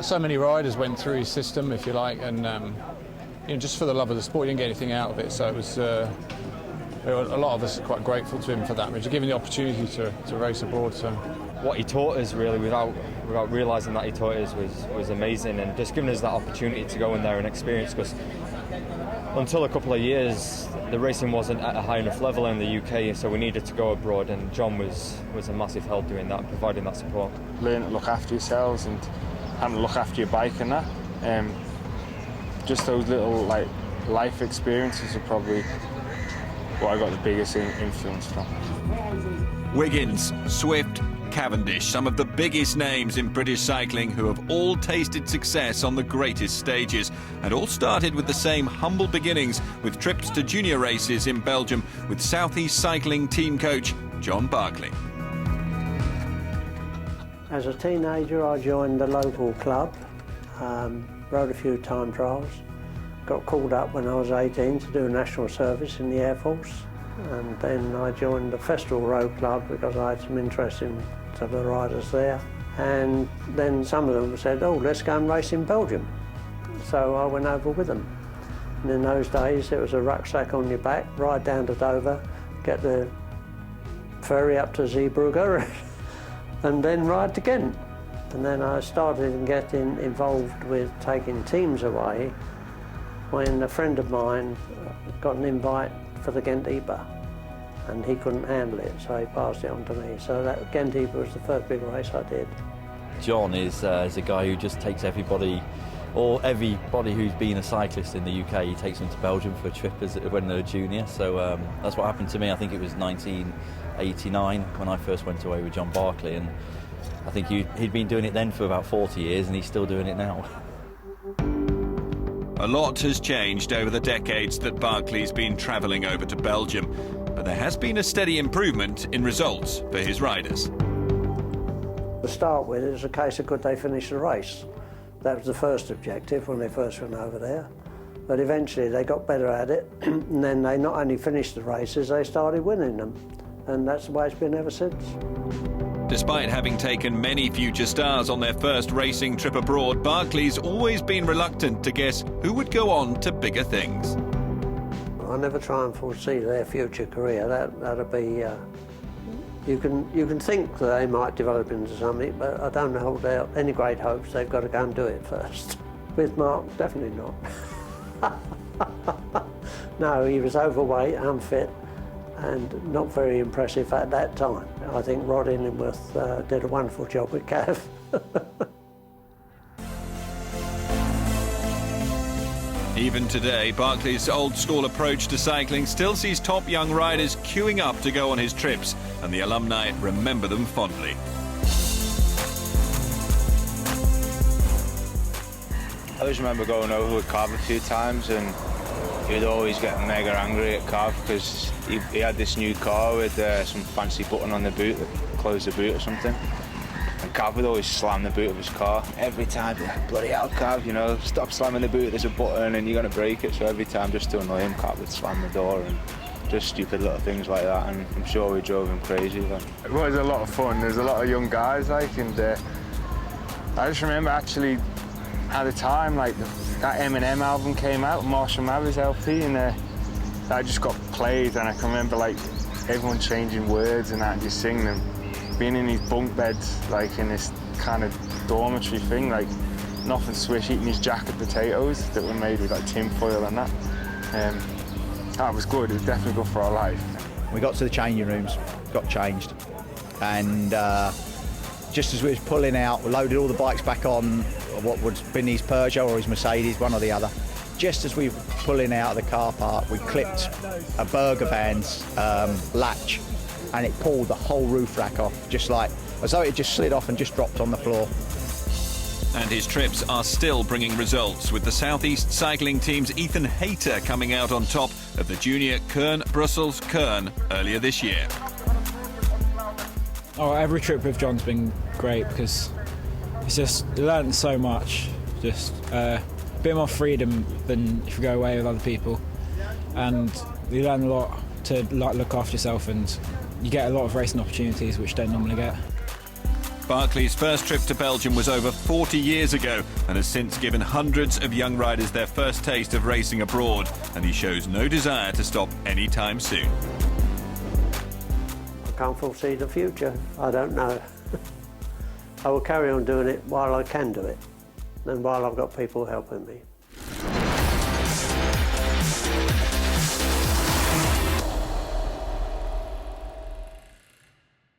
So many riders went through his system, if you like, and you know, just for the love of the sport, he didn't get anything out of it. So it was a lot of us are quite grateful to him for that, to give him the opportunity to race abroad. So what he taught us, really, without realising that he taught us, was amazing, and just giving us that opportunity to go in there and experience. Because until a couple of years, the racing wasn't at a high enough level in the UK, so we needed to go abroad, and John was a massive help doing that, providing that support. Learn to look after yourselves and having to look after your bike and that. Just those little life experiences are probably what I got the biggest influence from. Wiggins, Swift, Cavendish, some of the biggest names in British cycling who have all tasted success on the greatest stages, and all started with the same humble beginnings, with trips to junior races in Belgium with South East Cycling team coach John Barclay. As a teenager, I joined the local club, rode a few time trials, got called up when I was 18 to do national service in the Air Force, and then I joined the Festival Road Club because I had some interest in some of the riders there. And then some of them said, oh, let's go and race in Belgium. So I went over with them. And in those days, it was a rucksack on your back, ride down to Dover, get the ferry up to Zeebrugge, and then ride to Ghent. And then I started getting involved with taking teams away when a friend of mine got an invite for the Ghent Ypres, and he couldn't handle it, so he passed it on to me. So that Ghent Ypres was the first big race I did. John is a guy who just takes everybody who's been a cyclist in the UK, he takes them to Belgium for a trip when they're a junior. So that's what happened to me. I think it was 1989 when I first went away with John Barclay, and I think he'd been doing it then for about 40 years, and he's still doing it now. A lot has changed over the decades that Barclay's been travelling over to Belgium, but there has been a steady improvement in results for his riders. To start with, it was a case of could they finish the race. That was the first objective when they first went over there. But eventually they got better at it, and then they not only finished the races, they started winning them. And that's the way it's been ever since. Despite having taken many future stars on their first racing trip abroad, Barclay's always been reluctant to guess who would go on to bigger things. I never try and foresee their future career. That'll be. You can think that they might develop into something, but I don't hold out any great hopes. They've got to go and do it first. With Mark, definitely not. No, he was overweight, unfit, and not very impressive at that time. I think Rod Illingworth did a wonderful job with Cav. Even today, Barclay's old-school approach to cycling still sees top young riders queuing up to go on his trips, and the alumni remember them fondly. I always remember going over with Cav a few times, and he'd always get mega angry at Cav because he had this new car with some fancy button on the boot that closed the boot or something. And Cav would always slam the boot of his car. Every time, like, bloody hell, Cav, you know, stop slamming the boot, there's a button and you're going to break it. So every time, just to annoy him, Cav would slam the door, and just stupid little things like that. And I'm sure we drove him crazy then. It was a lot of fun. There's a lot of young guys, and I just remember actually at the time, that Eminem album came out, Marshall Mathers LP, and that just got played, and I can remember everyone changing words and that, and just singing them. Being in these bunk beds, in this kind of dormitory thing, nothing swish, eating these jacket potatoes that were made with tin foil and that. That was good. It was definitely good for our life. We got to the changing rooms, got changed, and just as we was pulling out, we loaded all the bikes back on what would have been his Peugeot or his Mercedes, one or the other. Just as we were pulling out of the car park, we clipped a burger van's latch, and it pulled the whole roof rack off, just as though it just slid off and just dropped on the floor. And his trips are still bringing results, with the South East Cycling team's Ethan Hayter coming out on top of the junior Kern-Brussels-Kern earlier this year. Oh, every trip with John's been great because it's just learned so much, just a bit more freedom than if you go away with other people, and you learn a lot to look after yourself, and you get a lot of racing opportunities which you don't normally get. Barclay's first trip to Belgium was over 40 years ago and has since given hundreds of young riders their first taste of racing abroad, and he shows no desire to stop anytime soon. I can't foresee the future. I don't know. I will carry on doing it while I can do it and while I've got people helping me.